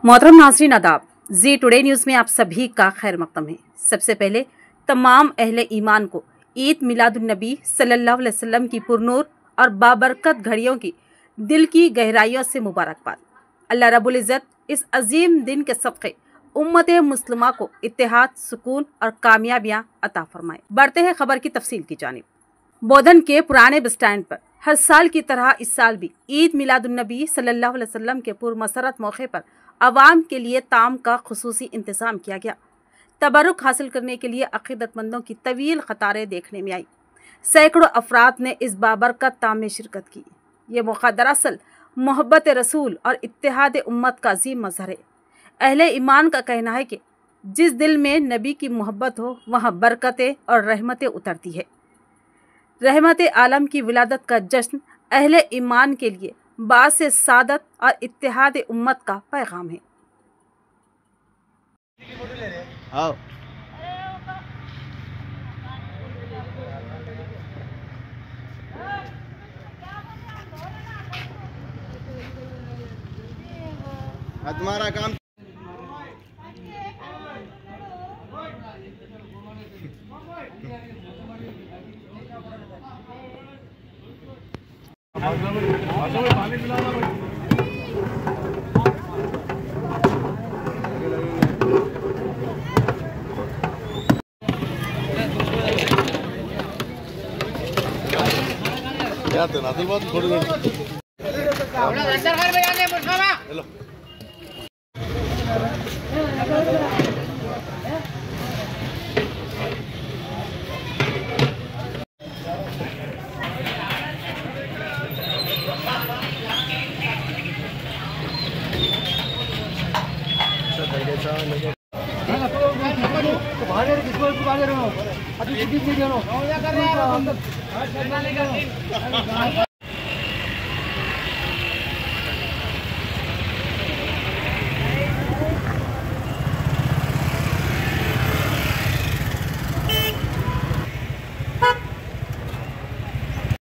मोहतरम नाज़रीन आदाब, जी टुडे न्यूज़ में आप सभी का खैर मक़दम है। सबसे पहले तमाम अहले ईमान को ईद मिलादुन्नबी सल्लल्लाहु अलैहि वसल्लम की पुरनूर और बाबरकत घड़ियों की दिल की गहराइयों से मुबारकबाद। अल्लाह रब्बुल इज़्ज़त इस अजीम दिन के सदक़े उम्मत मुस्लिमा को इत्तेहाद, सुकून और कामयाबियाँ अता फरमाए। बढ़ते हैं खबर की तफसील की जानिब। बोधन के पुराने बस स्टैंड पर हर साल की तरह इस साल भी ईद मिलादुन्नबी सल्लल्लाहु अलैहि वसल्लम के पुरमसरत मौके पर आवाम के लिए ताम का खुसूसी इंतज़ाम किया गया। तबरुक हासिल करने के लिए अक़ीदतमंदों की तवील क़तारें देखने में आई। सैकड़ों अफराद ने इस बाबरकत ताम में शिरकत की। ये मौका दरअसल मोहब्बत रसूल और इत्तेहाद उम्मत का अजीम मज़हर है। अहले ईमान का कहना है कि जिस दिल में नबी की मोहब्बत हो वहाँ बरकतें और रहमतें उतरती है। रहमत आलम की विलादत का जश्न अहले ईमान के लिए बासे सादत और इत्तेहाद उम्मत का पैगाम है। तुम्हारा काम क्या तो नादुल बात थोड़ी हेलो